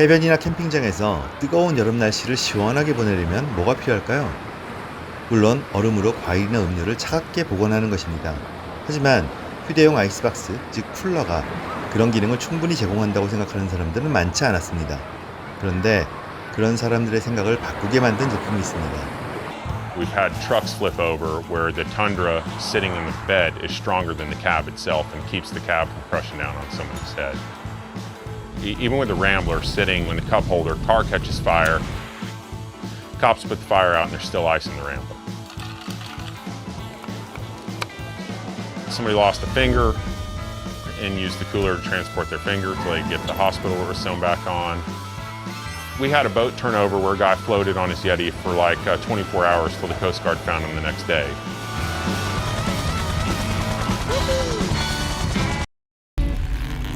해변이나 캠핑장에서 뜨거운 여름 날씨를 시원하게 보내려면 뭐가 필요할까요? 물론 얼음으로 과일이나 음료를 차갑게 보관하는 것입니다. 하지만 휴대용 아이스박스, 즉 쿨러가 그런 기능을 충분히 제공한다고 생각하는 사람들은 많지 않았습니다. 그런데 그런 사람들의 생각을 바꾸게 만든 제품이 있습니다. We've had trucks flip over where the Tundra sitting in the bed is stronger than the cab itself and keeps the cab from crushing down on someone's head. Even with the Rambler sitting in the cup holder, car catches fire, cops put the fire out and there's still ice in the Rambler. Somebody lost a finger and used the cooler to transport their finger till they get to the hospital or sewn back on. We had a boat turnover where a guy floated on his Yeti for like 24 hours till the Coast Guard found him the next day.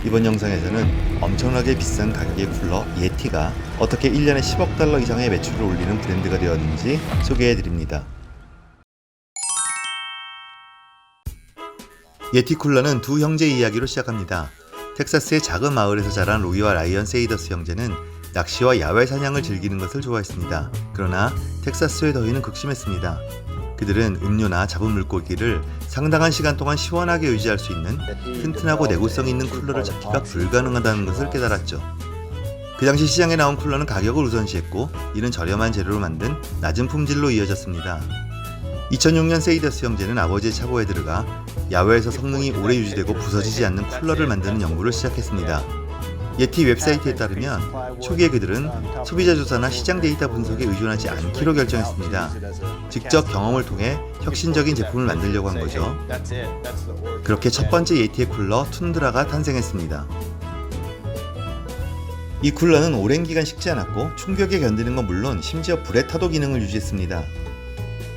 이번 영상에서는 엄청나게 비싼 가격의 쿨러 예티가 어떻게 1년에 10억 달러 이상의 매출을 올리는 브랜드가 되었는지 소개해드립니다. 예티 쿨러는 두 형제의 이야기로 시작합니다. 텍사스의 작은 마을에서 자란 로이와 라이언 세이더스 형제는 낚시와 야외 사냥을 즐기는 것을 좋아했습니다. 그러나 텍사스의 더위는 극심했습니다. 그들은 음료나 잡은 물고기를 상당한 시간 동안 시원하게 유지할 수 있는 튼튼하고 내구성 있는 쿨러를 찾기가 불가능하다는 것을 깨달았죠. 그 당시 시장에 나온 쿨러는 가격을 우선시했고 이는 저렴한 재료로 만든 낮은 품질로 이어졌습니다. 2006년 세이더스 형제는 아버지의 차고에 들어가 야외에서 성능이 오래 유지되고 부서지지 않는 쿨러를 만드는 연구를 시작했습니다. 예티 웹사이트에 따르면 초기에 그들은 소비자 조사나 시장 데이터 분석에 의존하지 않기로 결정했습니다. 직접 경험을 통해 혁신적인 제품을 만들려고 한 거죠. 그렇게 첫 번째 예티의 쿨러 툰드라가 탄생했습니다. 이 쿨러는 오랜 기간 식지 않았고 충격에 견디는 건 물론 심지어 불에 타도 기능을 유지했습니다.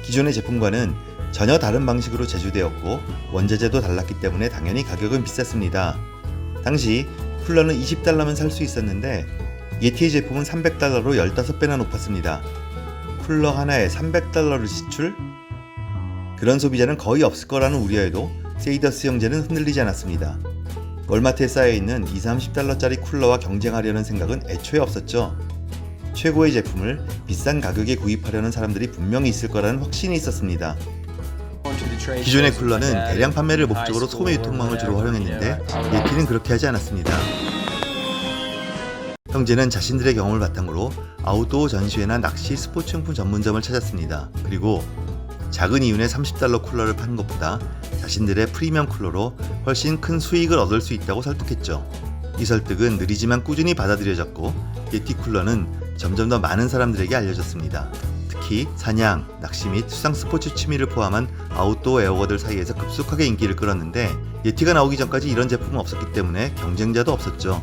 기존의 제품과는 전혀 다른 방식으로 제조되었고 원재재도 달랐기 때문에 당연히 가격은 비쌌습니다. 당시 쿨러는 $20면 살 수 있었는데 예티의 제품은 $300로 15배나 높았습니다. 쿨러 하나에 $300를 지출? 그런 소비자는 거의 없을 거라는 우려에도 세이더스 형제는 흔들리지 않았습니다. 월마트에 쌓여있는 $20-30짜리 쿨러와 경쟁하려는 생각은 애초에 없었죠. 최고의 제품을 비싼 가격에 구입하려는 사람들이 분명히 있을 거라는 확신이 있었습니다. 기존의 쿨러는 대량 판매를 목적으로 소매 유통망을 주로 활용했는데 예티는 그렇게 하지 않았습니다. 형제는 자신들의 경험을 바탕으로 아웃도어 전시회나 낚시 스포츠용품 전문점을 찾았습니다. 그리고 작은 이윤의 $30 쿨러를 파는 것보다 자신들의 프리미엄 쿨러로 훨씬 큰 수익을 얻을 수 있다고 설득했죠. 이 설득은 느리지만 꾸준히 받아들여졌고 예티 쿨러는 점점 더 많은 사람들에게 알려졌습니다. 특히 사냥, 낚시 및 수상 스포츠 취미를 포함한 아웃도어 애호가들 사이에서 급속하게 인기를 끌었는데 예티가 나오기 전까지 이런 제품은 없었기 때문에 경쟁자도 없었죠.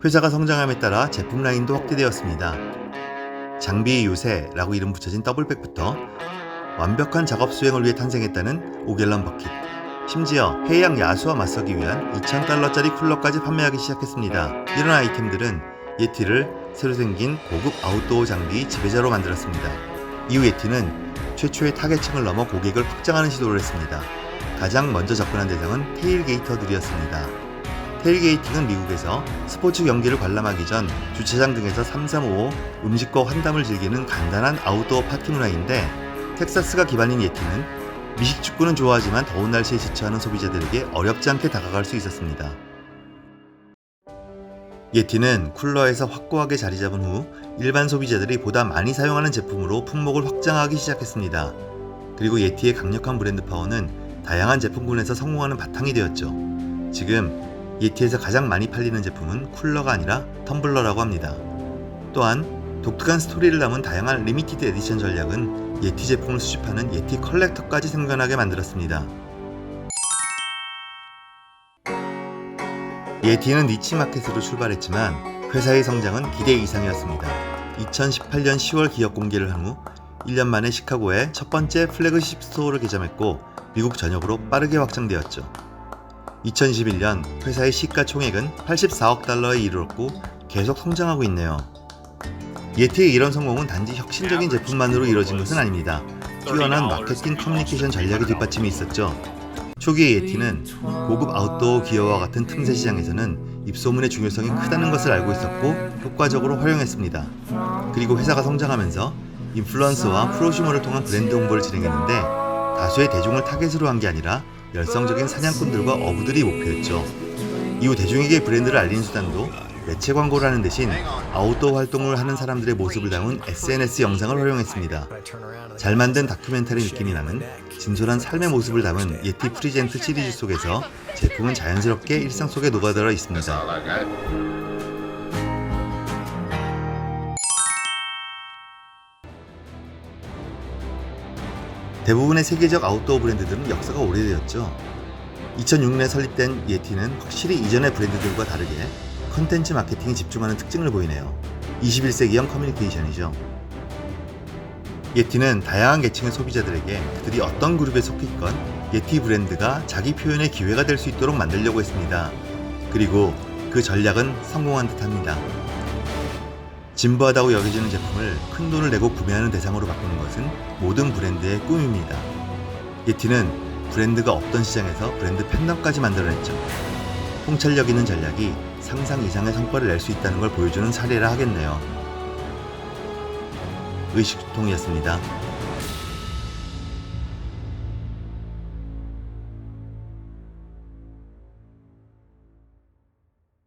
회사가 성장함에 따라 제품 라인도 확대되었습니다. 장비의 요새라고 이름 붙여진 더블백부터 완벽한 작업 수행을 위해 탄생했다는 5갤런 버킷, 심지어 해양 야수와 맞서기 위한 $2,000짜리 쿨러까지 판매하기 시작했습니다. 이런 아이템들은 예티를 새로 생긴 고급 아웃도어 장비 지배자로 만들었습니다. 이후 예티는 최초의 타겟층을 넘어 고객을 확장하는 시도를 했습니다. 가장 먼저 접근한 대상은 테일게이터들이었습니다. 테일게이팅은 미국에서 스포츠 경기를 관람하기 전 주차장 등에서 3-3-5 음식과 환담을 즐기는 간단한 아웃도어 파티 문화인데 텍사스가 기반인 예티는 미식축구는 좋아하지만 더운 날씨에 지쳐하는 소비자들에게 어렵지 않게 다가갈 수 있었습니다. 예티는 쿨러에서 확고하게 자리 잡은 후 일반 소비자들이 보다 많이 사용하는 제품으로 품목을 확장하기 시작했습니다. 그리고 예티의 강력한 브랜드 파워는 다양한 제품군에서 성공하는 바탕이 되었죠. 지금 예티에서 가장 많이 팔리는 제품은 쿨러가 아니라 텀블러라고 합니다. 또한 독특한 스토리를 담은 다양한 리미티드 에디션 전략은 예티 제품을 수집하는 예티 컬렉터까지 생겨나게 만들었습니다. 예티는 니치 마켓으로 출발했지만 회사의 성장은 기대 이상이었습니다. 2018년 10월 기업 공개를 한 후 1년 만에 시카고에 첫 번째 플래그십 스토어를 개점했고 미국 전역으로 빠르게 확장되었죠. 2021년 회사의 시가총액은 $84억 이르렀고 계속 성장하고 있네요. 예티의 이런 성공은 단지 혁신적인 제품만으로 이뤄진 것은 아닙니다. 뛰어난 마케팅 커뮤니케이션 전략의 뒷받침이 있었죠. 초기의 예티는 고급 아웃도어 기어와 같은 틈새 시장에서는 입소문의 중요성이 크다는 것을 알고 있었고 효과적으로 활용했습니다. 그리고 회사가 성장하면서 인플루언서와 프로슈머를 통한 브랜드 홍보를 진행했는데 다수의 대중을 타겟으로 한 게 아니라 열성적인 사냥꾼들과 어부들이 목표였죠. 이후 대중에게 브랜드를 알리는 수단도 매체 광고를 하는 대신 아웃도어 활동을 하는 사람들의 모습을 담은 SNS 영상을 활용했습니다. 잘 만든 다큐멘터리 느낌이 나는 진솔한 삶의 모습을 담은 예티 프리젠트 시리즈 속에서 제품은 자연스럽게 일상 속에 녹아들어 있습니다. 대부분의 세계적 아웃도어 브랜드들은 역사가 오래되었죠. 2006년에 설립된 예티는 확실히 이전의 브랜드들과 다르게 컨텐츠 마케팅에 집중하는 특징을 보이네요. 21세기형 커뮤니케이션이죠. 예티는 다양한 계층의 소비자들에게 그들이 어떤 그룹에 속해 있건 예티 브랜드가 자기 표현의 기회가 될 수 있도록 만들려고 했습니다. 그리고 그 전략은 성공한 듯합니다. 진부하다고 여겨지는 제품을 큰 돈을 내고 구매하는 대상으로 바꾸는 것은 모든 브랜드의 꿈입니다. 예티는 브랜드가 없던 시장에서 브랜드 팬덤까지 만들어냈죠. 통찰력 있는 전략이 상상 이상의 성과를 낼 수 있다는 걸 보여주는 사례라 하겠네요. 의식소통이었습니다.